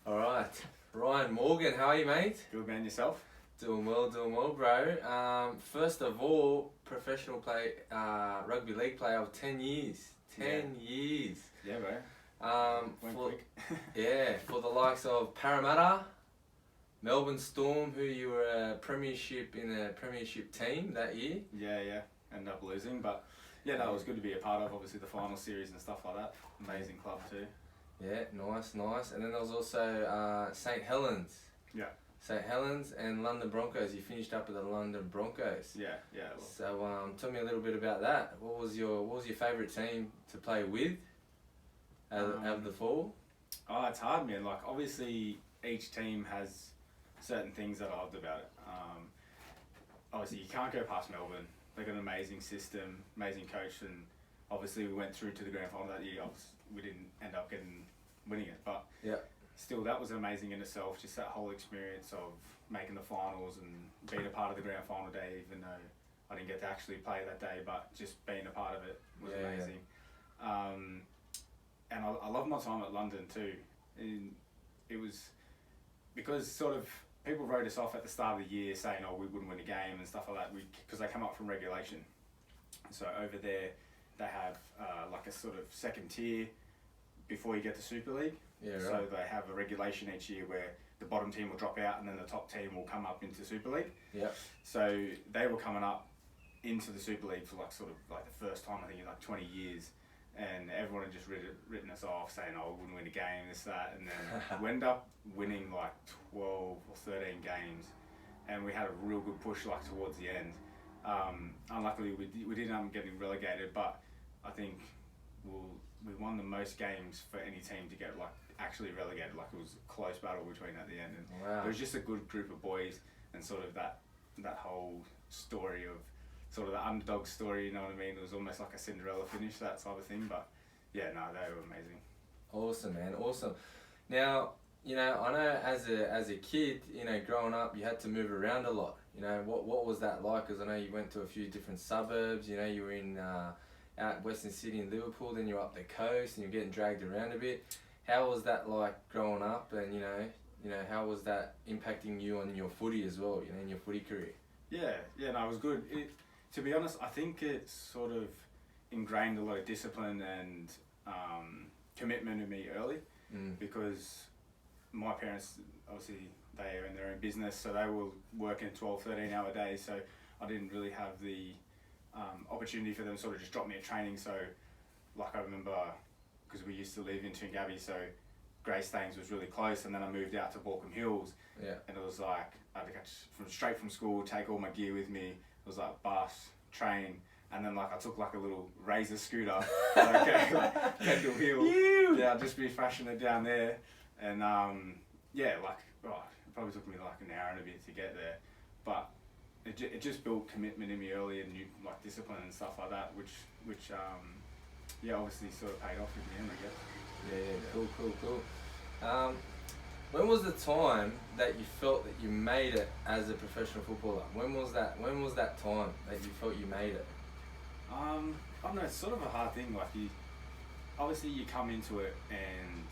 All right, Ryan Morgan, how are you, mate? Good, man. Yourself? Doing well, bro. First of all, professional rugby league player of 10 years. 10 years. Yeah, bro. Went quick. For the likes of Parramatta, Melbourne Storm, who you were in a premiership team that year. Yeah. Ended up losing, but yeah, that was good to be a part of. Obviously, the final series and stuff like that. Amazing club too. Yeah, nice. And then there was also St Helens. Yeah. St Helens and London Broncos. You finished up with the London Broncos. Yeah. So tell me a little bit about that. What was your favourite team to play with out of the four? Oh, it's hard, man. Like, obviously, each team has certain things that I loved about it. Obviously, you can't go past Melbourne. They've got an amazing system, amazing coach, and obviously we went through to the grand final that year. We didn't end up winning it, but yeah. Still, that was amazing in itself. Just that whole experience of making the finals and being a part of the grand final day, even though I didn't get to actually play that day, but just being a part of it was amazing. Yeah. And I love my time at London too. And it was because sort of people wrote us off at the start of the year saying, oh, we wouldn't win a game and stuff like that because they come up from regulation. So over there, they have like a sort of second tier before you get to Super League. Yeah, right. So they have a regulation each year where the bottom team will drop out and then the top team will come up into Super League. Yeah. So they were coming up into the Super League for the first time, I think, in 20 years. And everyone had just written us off saying, oh, we wouldn't win a game, this, that. And then we ended up winning 12 or 13 games. And we had a real good push towards the end. Unluckily, we did end up getting relegated, but I think we won the most games for any team to get actually relegated. It was a close battle between at the end, and wow. It was just a good group of boys, and sort of that whole story of sort of the underdog story. You know what I mean? It was almost like a Cinderella finish, that type of thing. But yeah, no, they were amazing. Awesome, man, awesome. Now, I know as a kid, growing up, you had to move around a lot. What was that like? Because I know you went to a few different suburbs. You were in out Western City in Liverpool, then you're up the coast and you're getting dragged around a bit. How was that like growing up, and how was that impacting you on your footy as well, in your footy career? Yeah, no, it was good. To be honest, I think it sort of ingrained a lot of discipline and commitment in me early, because my parents, obviously, they own their own business, so they were working 12, 13-hour days, so I didn't really have the opportunity for them to sort of just drop me at training. So I remember, because we used to live in Toongabbie, so Greystanes was really close, and then I moved out to Borkham Hills, and it was I had to catch straight from school, take all my gear with me. It was bus, train, and then I took a little Razor scooter, Kendall Hill. Yeah, I'd just be flashing it down there, and it probably took me an hour and a bit to get there, but it just built commitment in me early, and discipline and stuff like that, which obviously sort of paid off in the end, I guess. Yeah, cool. When was the time that you felt that you made it as a professional footballer? When was that time that you felt you made it? I don't know, it's sort of a hard thing. Obviously you come into it and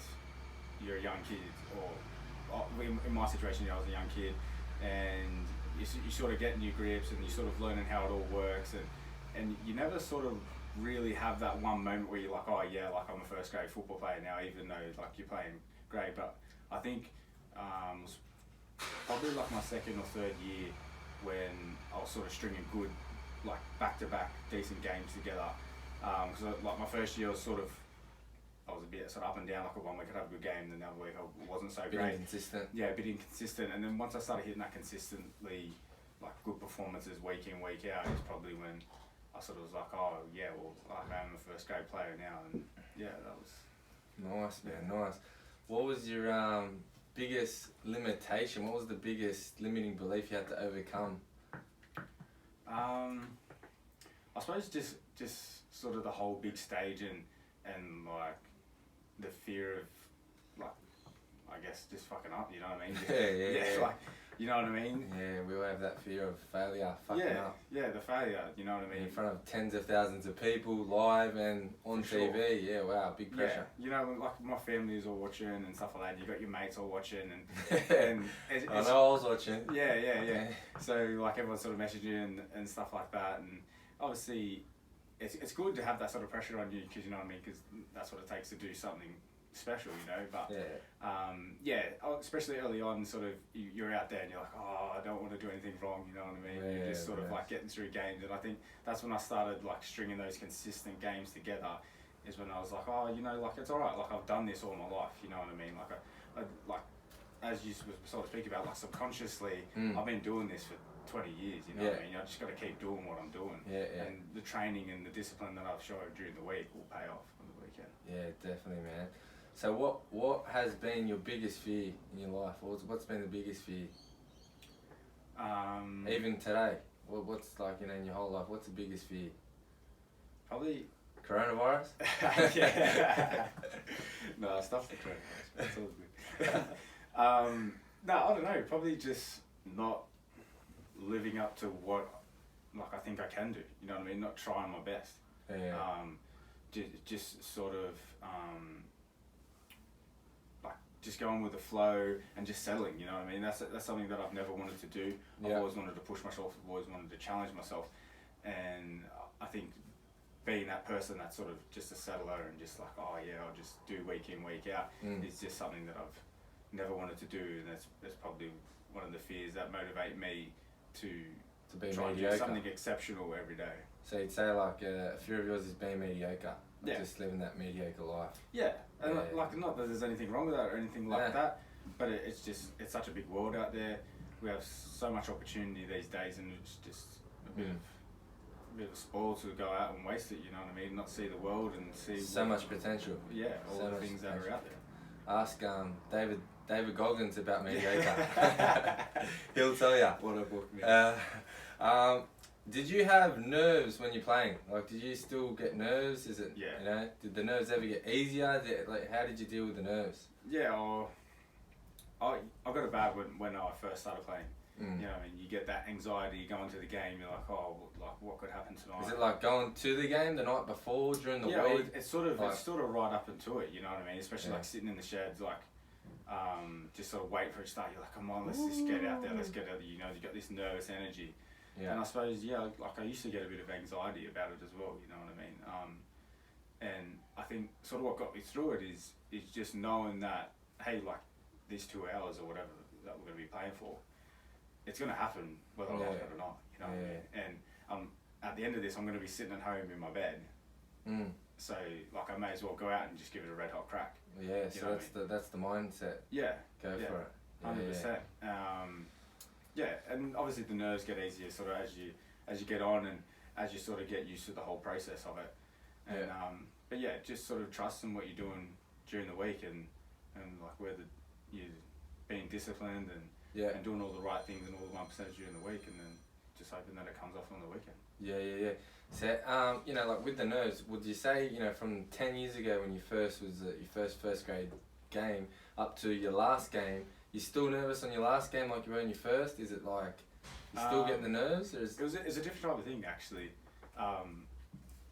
you're a young kid, or in my situation, I was a young kid, and you sort of get new grips and you're sort of learning how it all works, and you never sort of really have that one moment where you're I'm a first grade football player now, even though you're playing grade. But I think it was probably my second or third year when I was sort of stringing good back-to-back decent games together, because my first year I was a bit sort of up and down. One week I'd have a good game, then the other week I wasn't so great. Inconsistent. Yeah, a bit inconsistent. And then once I started hitting that consistently, good performances week in, week out, is probably when I sort of was I'm a first grade player now. And yeah, that was nice, man. Nice. What was your biggest limitation? What was the biggest limiting belief you had to overcome? I suppose just sort of the whole big stage and the fear of I guess just fucking up, you know what I mean? Yeah. You know what I mean? Yeah, we all have that fear of failure, fucking up. Yeah, the failure. You know what I mean? In front of tens of thousands of people, live and on For TV. sure. Yeah, wow, big pressure. Yeah, you know, like my family is all watching and stuff like that. You got your mates all watching, and it's, I know I was watching. Yeah. So like everyone's sort of messaging and stuff like that, and obviously, it's good to have that sort of pressure on you because you know what I mean, because that's what it takes to do something special, you know. But especially early on, sort of you're out there and you're like, oh, I don't want to do anything wrong, you know what I mean? Yeah, you're just sort of like getting through games, and I think that's when I started like stringing those consistent games together. Is when I was like, oh, you know, like it's alright, like I've done this all my life, you know what I mean? Like I like as you sort of speak about, like subconsciously, I've been doing this for 20 years, you know what I mean? I just got to keep doing what I'm doing. And the training and the discipline that I've shown during the week will pay off on the weekend. Yeah, definitely, man. So what has been your biggest fear in your life? What's been the biggest fear? Even today, what's like, you know, in your whole life, what's the biggest fear? Probably coronavirus? Yeah. No, stuff the coronavirus. That's all good. No, I don't know. Probably just not living up to what like I think I can do. You know what I mean? Not trying my best. Yeah. Just sort of like just going with the flow and just settling. You know what I mean? That's something that I've never wanted to do. I've always wanted to push myself. I've always wanted to challenge myself, and I think being that person that's sort of just a settler and just like, oh yeah, I'll just do week in, week out, is just something that I've never wanted to do, and that's probably one of the fears that motivate me to be try and do mediocre. something exceptional every day. So you'd say like a fear of yours is being mediocre, just living that mediocre life. Yeah, and like not that there's anything wrong with that or anything like that, but it's such a big world out there. We have so much opportunity these days, and it's just a bit of a spoil to go out and waste it, you know what I mean? Not see the world and see so much potential. Yeah, all the things that are out there. Ask David Goggins about mediocre. He'll tell you. What a book, man. Did you have nerves when you're playing? Like, did you still get nerves? Is it, Yeah. you know, did the nerves ever get easier? Like, how did you deal with the nerves? Yeah, I got it bad when I first started playing. You know what I mean? You get that anxiety going to the game. You're like, oh, like what could happen tonight? Is it like going to the game the night before, during the week? Well, it's sort of right up into it. You know what I mean? Especially like sitting in the sheds, like just sort of wait for it to start. You're like, come on, let's just get out there. Let's get out there. You know, you got this nervous energy. Yeah. And I suppose like I used to get a bit of anxiety about it as well. You know what I mean? And I think sort of what got me through it is just knowing that, hey, like these 2 hours or whatever that we're going to be playing for, it's going to happen whether I like it or not, you know what I mean? And at the end of this, I'm going to be sitting at home in my bed. So, like, I may as well go out and just give it a red hot crack. Yeah, so that's the mindset. Yeah. Go for it. 100%. And obviously the nerves get easier sort of as you get on and as you sort of get used to the whole process of it. And but yeah, just sort of trusting what you're doing during the week and like whether you're being disciplined and doing all the right things and all the 1% during the week, and then just hoping that it comes off on the weekend. Yeah. So, you know, like with the nerves, would you say, you know, from 10 years ago when you first was at your first grade game up to your last game, you still nervous on your last game like you were in your first? Is it like you still getting the nerves? Or it's a different type of thing, actually.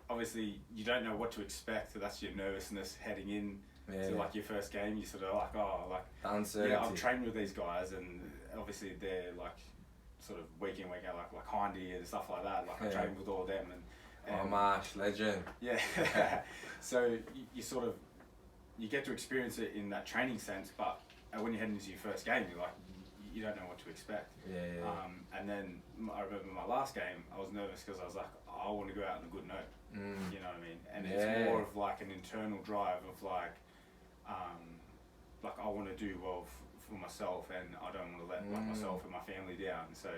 Obviously, you don't know what to expect, so that's your nervousness heading in. So like your first game, you sort of like, oh, like the uncertainty. I've trained with these guys, and obviously they're like sort of week in, week out, like Hindy and stuff like that. Like I trained with all of them, and Marsh, legend. Yeah. So you sort of you get to experience it in that training sense, but when you're heading into your first game, you're like you don't know what to expect. And then I remember my last game, I was nervous because I was like, I want to go out on a good note. You know what I mean? And it's more of like an internal drive of like I want to do well for myself, and I don't want to let like myself and my family down. So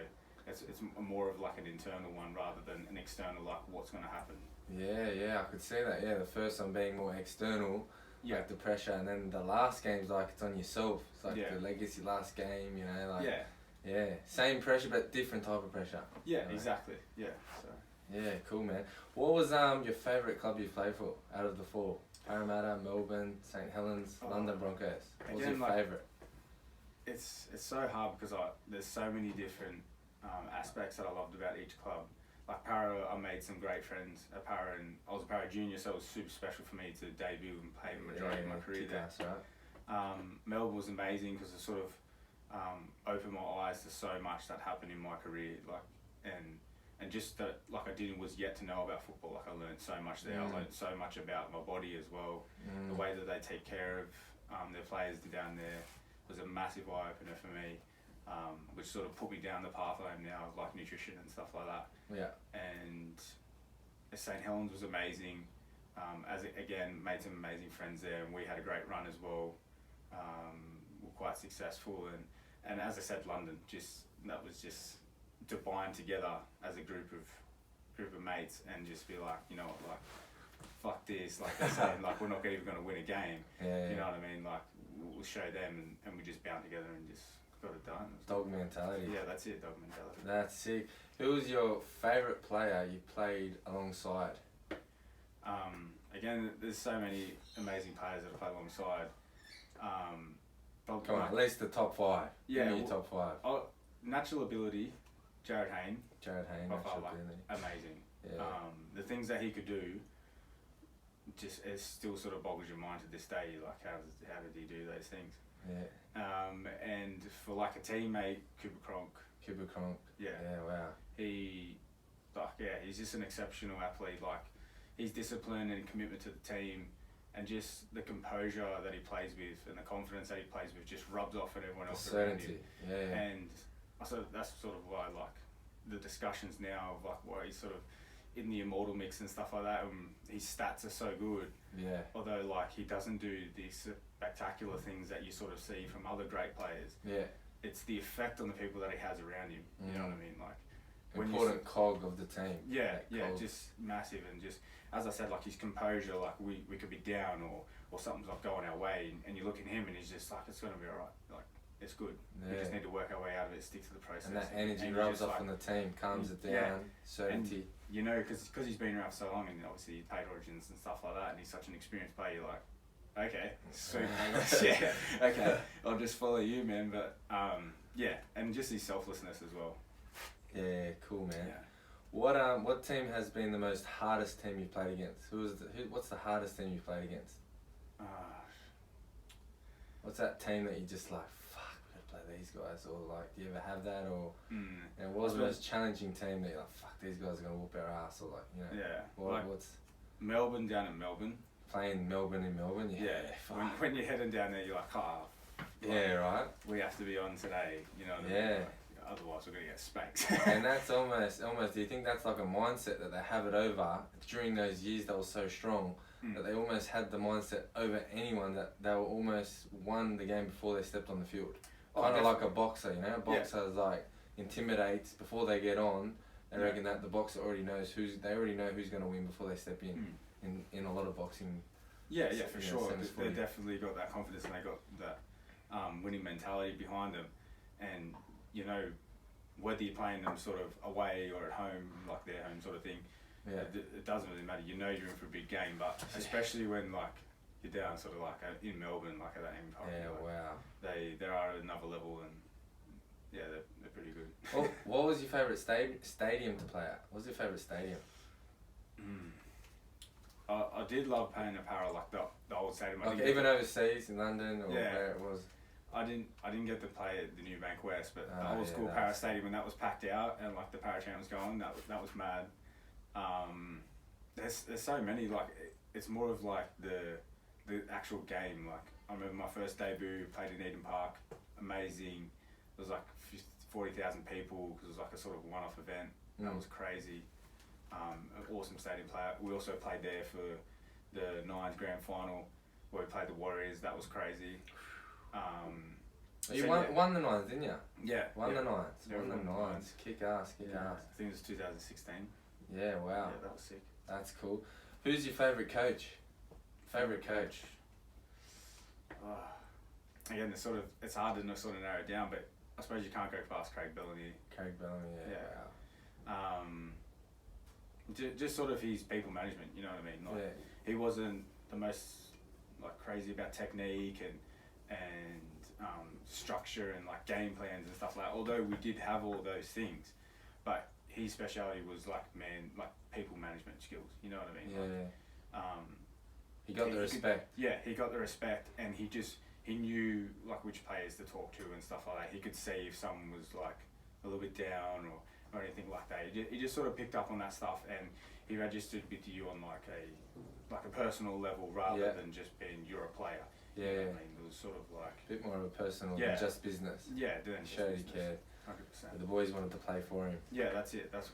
it's more of like an internal one rather than an external, like what's going to happen. Yeah, I could see that. Yeah, the first one being more external, like the pressure, and then the last game's like it's on yourself. It's like the legacy last game, you know, like same pressure but different type of pressure. Yeah, exactly. Yeah. So. Yeah, cool, man. What was your favourite club you played for out of the 4? Parramatta, Melbourne, St Helens, London Broncos. What was your favourite? it's so hard because there's so many different aspects that I loved about each club. Like Para, I made some great friends at Para, and I was a Para junior, so it was super special for me to debut and play the majority of my career there. Right? Melbourne was amazing because it sort of opened my eyes to so much that happened in my career, like and just that, like, I didn't was yet to know about football. Like, I learned so much there. I learned so much about my body as well. The way that they take care of their players down there was a massive eye opener for me. Which sort of put me down the path I am now of like nutrition and stuff like that. Yeah. And St. Helens was amazing. Again, made some amazing friends there, and we had a great run as well. We're quite successful, and as I said, London, that was just to bind together as a group of mates and just be like, you know what, like, fuck this, like they're saying, like, we're not even going to win a game. Yeah. You know what I mean? Like, we'll show them, and we just bound together and just got it done. Dog mentality. Yeah, that's it, dog mentality. That's sick. Who was your favourite player you played alongside? Again, there's so many amazing players that I played alongside. Come on, at least the top 5. Yeah, Give me your top 5. Natural ability, Jared Hayne. Natural ability. Amazing. Yeah. The things that he could do, just it still sort of boggles your mind to this day. Like, how did he do those things? Yeah. And for like a teammate, Cooper Cronk. Yeah. Yeah. Wow. He's just an exceptional athlete. Like, his discipline and commitment to the team, and just the composure that he plays with, and the confidence that he plays with, just rubs off at everyone else around him. Yeah. And that's sort of why, like, the discussions now of like why he's sort of in the immortal mix and stuff like that. And his stats are so good. Yeah. Although, like, he doesn't do these spectacular things that you sort of see from other great players. Yeah. It's the effect on the people that he has around him. You know what I mean? Like, important cog of the team. Yeah, just massive. And just, as I said, like, his composure, like, we could be down or something's not going our way, and you look at him and he's just like, it's going to be alright. Like, it's good. We just need to work our way out of it, stick to the process. And that energy rubs off on the team, calms it down, certainty. And, you know, because he's been around for so long, and obviously he played Origins and stuff like that, and he's such an experienced player, you're like, okay, sweet, okay, I'll just follow you, man. But, and just his selflessness as well. Yeah, cool, man. Yeah. What team has been the most hardest team you played against? What's the hardest team you played against? What's that team that you just like, fuck, we gotta play these guys? Or like, do you ever have that? Or and what was the most challenging team that you're like, fuck, these guys are gonna whoop our ass? Or like, you know, what's Melbourne down in Melbourne. Playing Melbourne in Melbourne, when you're heading down there, you're like, right. We have to be on today, you know what I mean? Otherwise we're going to get spanked. And that's almost, do you think that's like a mindset that they have it over during those years that was so strong, that they almost had the mindset over anyone, that they were almost won the game before they stepped on the field? Kind of like a boxer, you know? A boxer like intimidates before they get on. They reckon that the boxer already knows who's going to win before they step in a lot of boxing. Yeah, for sure. They definitely got that confidence, and they got that winning mentality behind them. And, you know, whether you're playing them sort of away or at home, like their home sort of thing, it doesn't really matter. You know you're in for a big game, but especially when, like, you're down sort of like in Melbourne, like at that Empire. Yeah, like, wow. They are at another level, and they're pretty good. Well, what was your favourite stadium to play at? What was your favourite stadium? I did love playing at Para, like the old stadium. Even overseas in London or where it was. I didn't get to play at the new Bank West, but the old school Para Stadium, when that was packed out and like the Para chant was going, that was mad. There's so many, like, it's more of like the actual game. Like, I remember my first debut, played in Eden Park, amazing. There was like 40,000 people because it was like a sort of one-off event. That was crazy. An awesome stadium player. We also played there for the Nines Grand Final where we played the Warriors. That was crazy. You won the Nines, didn't you? Yeah. Won the Nines. Kick ass. I think it was 2016. Yeah, wow. Yeah, that was sick. That's cool. Who's your favourite coach? Again, it's hard to sort of narrow it down, but I suppose you can't go past Craig Bellamy. Wow. Just sort of his people management, you know what I mean? Like, he wasn't the most like crazy about technique and structure and like game plans and stuff like that. Although we did have all those things, but his speciality was like people management skills. You know what I mean? Yeah. Like, he got the respect. He got the respect, and he knew like which players to talk to and stuff like that. He could see if someone was like a little bit down or anything like that. He just sort of picked up on that stuff, and he registered with you on like a personal level rather than just being you're a player. Yeah. You know what I mean? It was sort of like A bit more of a personal than just business. Yeah, than Showed he cared. 100%. The boys wanted to play for him. Yeah, that's it. That's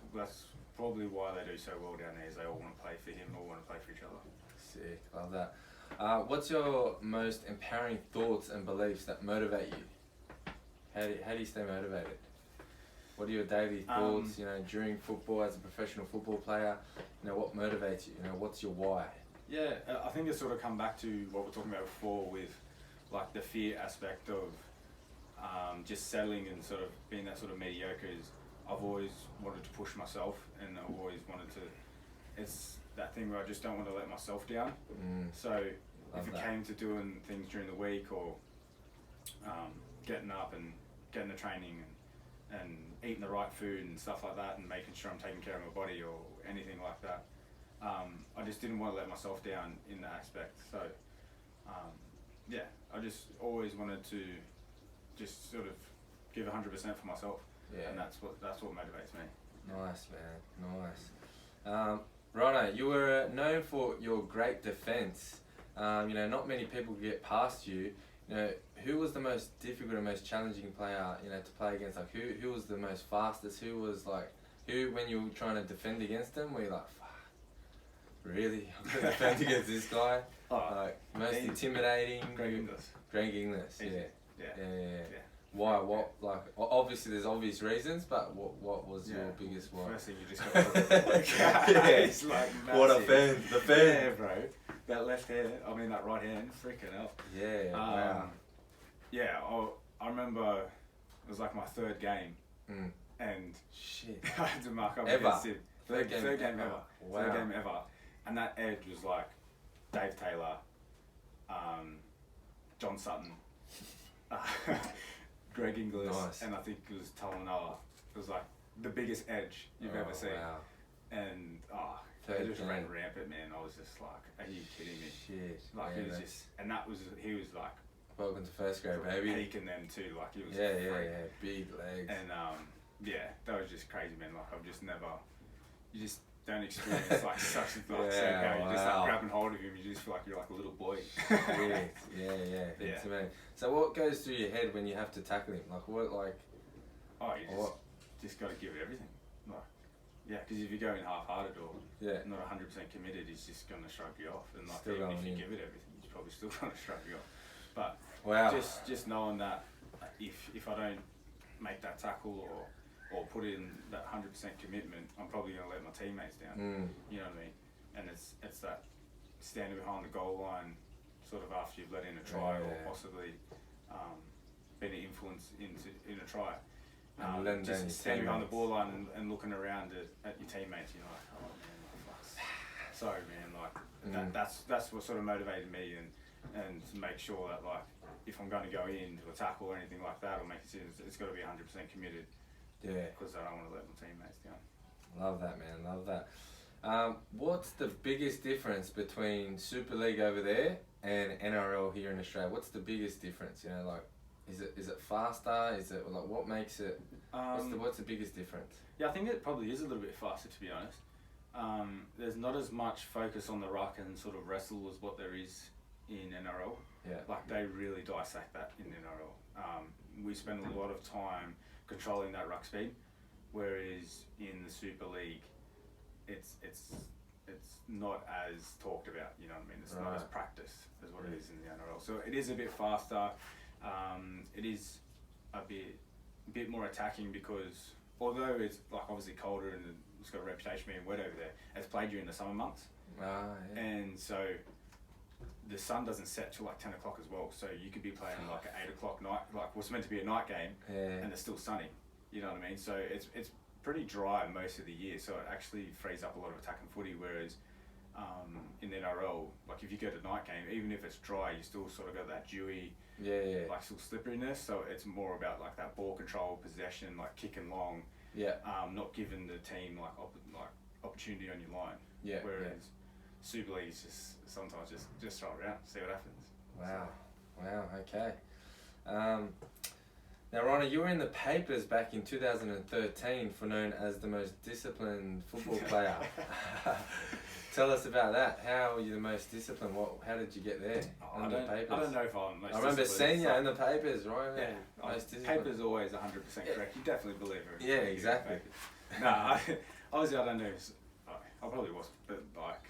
probably why they do so well down there. Is they all want to play for him, all want to play for each other. Sick, love that. What's your most empowering thoughts and beliefs that motivate you? How do you stay motivated? What are your daily thoughts, during football as a professional football player? What motivates you? What's your why? Yeah, I think it's sort of come back to what we were talking about before with like the fear aspect of just settling and sort of being that sort of mediocre. Is I've always wanted to push myself, and I've always wanted to, it's that thing where I just don't want to let myself down. So if it came to doing things during the week or getting up and getting the training and eating the right food and stuff like that and making sure I'm taking care of my body or anything like that, I just didn't want to let myself down in that aspect. So I just always wanted to just sort of give 100% for myself, and that's what motivates me. Nice, man, nice. Rona, you were known for your great defence. Not many people could get past you. Who was the most difficult and most challenging player, to play against? Like, who was the most fastest? Who when you were trying to defend against them, were you like, fuck, really? I'm going to defend against this guy? Most intimidating? Greg Inglis, yeah. Why? What? Like, obviously there's obvious reasons, but what was your biggest one? First thing you just got to look it's like massive. What a fan, the fan. Yeah, bro. That left hand, that right hand, freaking hell. Yeah, wow. Yeah, I remember it was like my third game, and shit, I had to mark up ever. against him. Third game ever. Wow. Third game ever. And that edge was like Dave Taylor, John Sutton, Greg Inglis, and I think it was Talanoa. It was like the biggest edge you've ever seen. Wow. And they just ran rampant, man. I was just like, are you kidding me? Shit. Like, it was just, and he was like, welcome to first grade, baby. Peaking them too, like he was. Yeah, big legs. And that was just crazy, man. Like I've just never, you just don't experience like such a like you just like grabbing hold of him. You just feel like you're like a little boy. yeah. So what goes through your head when you have to tackle him? Like what, like? Oh, you just got to give it everything. Like, because if you go in half-hearted or not 100% committed, he's just going to shrug you off. And like even if you give it everything, he's probably still going to shrug you off. But just knowing that if I don't make that tackle or put in that 100% commitment, I'm probably going to let my teammates down. You know what I mean? And it's that standing behind the goal line, sort of after you've let in a try or possibly been an influence in a try. Just standing behind the ball line and looking around at your teammates, you're like, oh man, fuck. Sorry man, like that's what sort of motivated me and to make sure that like if I'm going to go into a tackle or anything like that or make decisions, it's got to be 100% committed. Yeah. Because I don't want to let my teammates down. Love that, man. Love that. What's the biggest difference between Super League over there and NRL here in Australia? What's the biggest difference? Like, is it faster? Is it like what makes it? What's the biggest difference? Yeah, I think it probably is a little bit faster, to be honest. There's not as much focus on the ruck and sort of wrestle as what there is in NRL. Yeah. Like they really dissect that in NRL. We spend a lot of time controlling that ruck speed, whereas in the Super League, it's not as talked about. You know what I mean? It's not as practiced as what it is in the NRL. So it is a bit faster. It is a bit more attacking because although it's like obviously colder and it's got a reputation being wet over there, it's played during the summer months. And so the sun doesn't set till like 10 o'clock as well. So you could be playing like at 8 o'clock night, like what's meant to be a night game, and it's still sunny. You know what I mean? So it's pretty dry most of the year. So it actually frees up a lot of attacking footy. Whereas in the NRL, like if you go to night game, even if it's dry, you still sort of got that dewy, like still slipperiness. So it's more about like that ball control, possession, like kicking long. Not giving the team like opportunity on your line. Whereas Super League is just sometimes just throw it around, see what happens. Wow. Okay. Now, Ronnie, you were in the papers back in 2013 for known as the most disciplined football player. Tell us about that. How were you the most disciplined? How did you get there? I don't know if I'm most I remember seeing you in the papers, right? Yeah, most disciplined. Papers always 100% correct. You definitely believe it. Yeah, exactly. No, obviously I don't know. I probably wasn't, but like,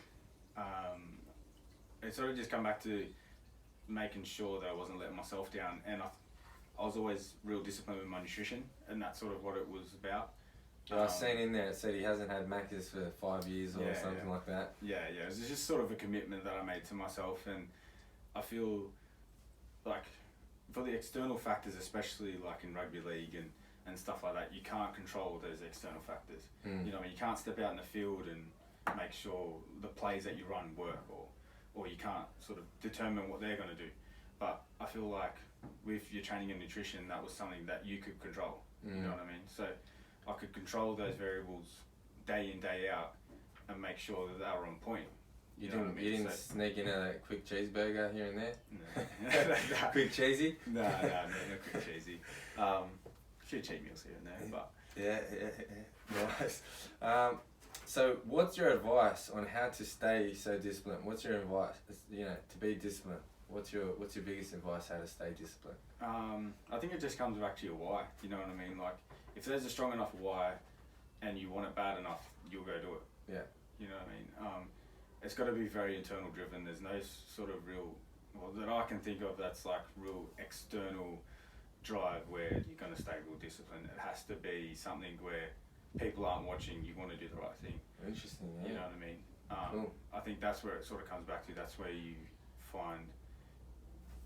it sort of just come back to making sure that I wasn't letting myself down, and I was always real disciplined with my nutrition, and that's sort of what it was about. I've seen in there, it said he hasn't had Macca's for 5 years or something like that. Yeah, it was just sort of a commitment that I made to myself, and I feel like for the external factors, especially like in rugby league and stuff like that, you can't control those external factors. You know, I mean, you can't step out in the field and make sure the plays that you run work, or you can't sort of determine what they're going to do. But I feel like with your training and nutrition, that was something that you could control. You know what I mean? So I could control those variables day in, day out, and make sure that they were on point. You didn't sneak in a quick cheeseburger here and there? No. Quick cheesy? No, not quick cheesy. A few cheat meals here and there, but... Yeah. Nice. So what's your advice on how to stay so disciplined? What's your advice, to be disciplined? What's your biggest advice how to stay disciplined? I think it just comes back to your why. You know what I mean? Like, if there's a strong enough why, and you want it bad enough, you'll go do it. Yeah. You know what I mean? It's got to be very internal driven. There's no sort of real, that I can think of that's like real external drive where you're going to stay real disciplined. It has to be something where people aren't watching, you want to do the right thing. Interesting, yeah. You know what I mean? Cool. I think that's where it sort of comes back to. That's where you find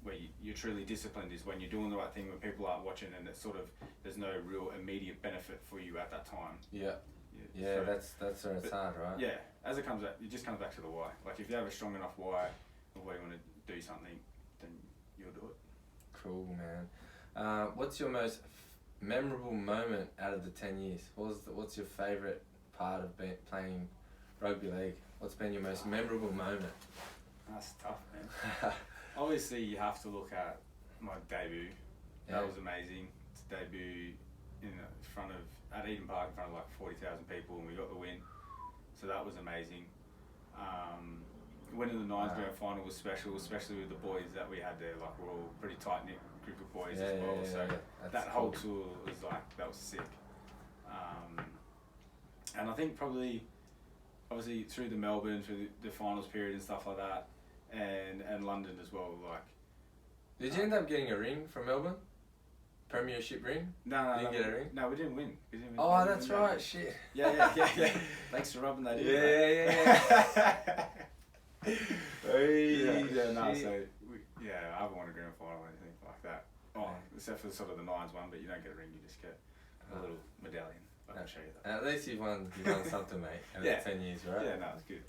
where you're truly disciplined, is when you're doing the right thing when people aren't watching, and it's sort of, there's no real immediate benefit for you at that time. Yeah, so, that's where it's hard, right? Yeah, as it comes back, it just comes back to the why. Like, if you have a strong enough why of why you want to do something, then you'll do it. Cool, man. What's your most memorable moment out of the 10 years? What's your favourite part of playing rugby league? What's been your most memorable moment? That's tough, man. Obviously, you have to look at my debut. Yeah. That was amazing. To debut at Eden Park in front of like 40,000 people, and we got the win. So that was amazing. Winning the Nines grand final was special, especially with the boys that we had there. Like, we're all a pretty tight knit group of boys as well. So that whole tour was that was sick. And I think probably, obviously through the Melbourne, through the finals period and stuff like that, and London as well. Like, did you end up getting a ring from Melbourne? Premiership ring? No, you didn't get a ring? No, we didn't win. Oh, that's right. Shit. Yeah. Thanks for rubbing that in. Yeah. I haven't won a grand final or anything like that. Oh, except for sort of the Nines one, but you don't get a ring. You just get a little medallion. I can show you that. At least you've won something, mate. In 10 years, right? Yeah, no, it's good.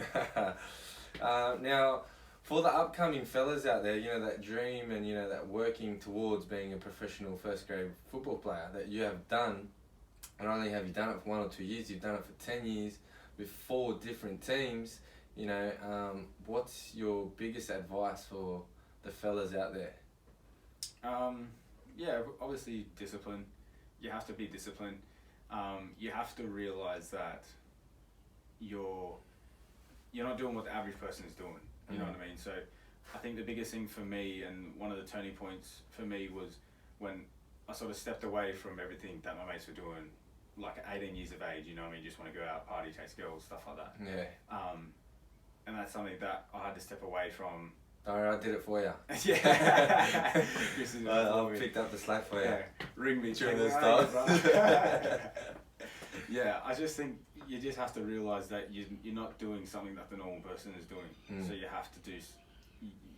Now, for the upcoming fellas out there, that dream and, that working towards being a professional first grade football player that you have done, not only have you done it for 1 or 2 years, you've done it for 10 years with 4 different teams. What's your biggest advice for the fellas out there? Obviously discipline. You have to be disciplined. You have to realise that you're not doing what the average person is doing. You know what I mean? So I think the biggest thing for me, and one of the turning points for me, was when I sort of stepped away from everything that my mates were doing, like at 18 years of age, you know what I mean? You just want to go out, party, chase girls, stuff like that. Yeah. And that's something that I had to step away from. Alright, I did it for you. Yeah. I picked up the slack for you. Yeah. Ring me during this time. Yeah, I just think you just have to realise that you're not doing something that the normal person is doing. So you have to you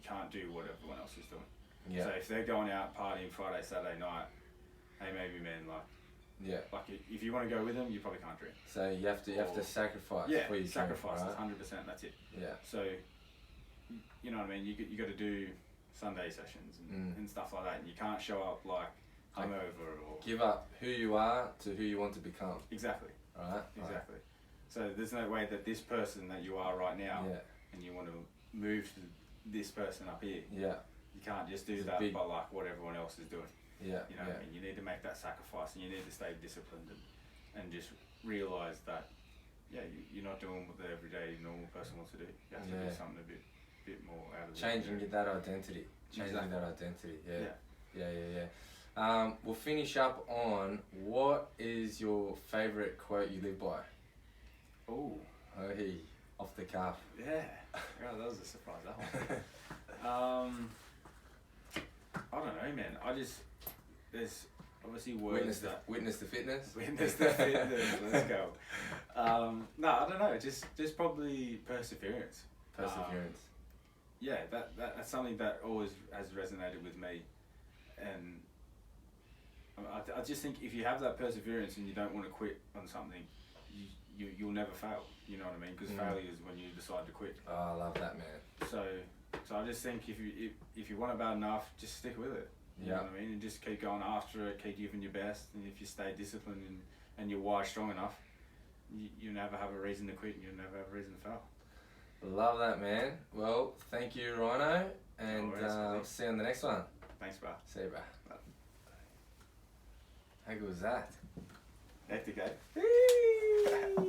can't do what everyone else is doing. Yeah. So if they're going out partying Friday, Saturday night, hey, maybe man, like, Yeah. Like if you want to go with them, you probably can't drink. So you have to sacrifice. Yeah, for your sacrifice. drink, right? 100%. That's it. Yeah. So, you know what I mean. You got to do Sunday sessions and stuff like that, and you can't show up like hungover or give up who you are to who you want to become. Exactly. Right. Exactly. So there's no way that this person that you are right now, and you want to move to this person up here. Yeah. You can't just do that by like what everyone else is doing. Yeah. You know what I mean? You need to make that sacrifice, and you need to stay disciplined and just realise that, you're not doing what the everyday normal person wants to do. You have to do something a bit more out of the changing that identity. Changing that identity. Yeah. We'll finish up on what is your favourite quote you live by? Oh, hey, off the cuff. Yeah, that was a surprise. That one. I don't know, man. There's obviously words witness the fitness. Witness the fitness. Let's go. No, I don't know. Just probably perseverance. Perseverance. That's something that always has resonated with me, and I just think if you have that perseverance and you don't want to quit on something, you'll never fail. You know what I mean? Because failure is when you decide to quit. Oh, I love that, man. So I just think if you want it bad enough, just stick with it. You know what I mean? And just keep going after it, keep giving your best, and if you stay disciplined and your why strong enough, you never have a reason to quit, and you'll never have a reason to fail. Love that, man. Well, thank you, Rhino, and see you on the next one. Thanks, bro. See you, bro. How good was that? Hectic, eh?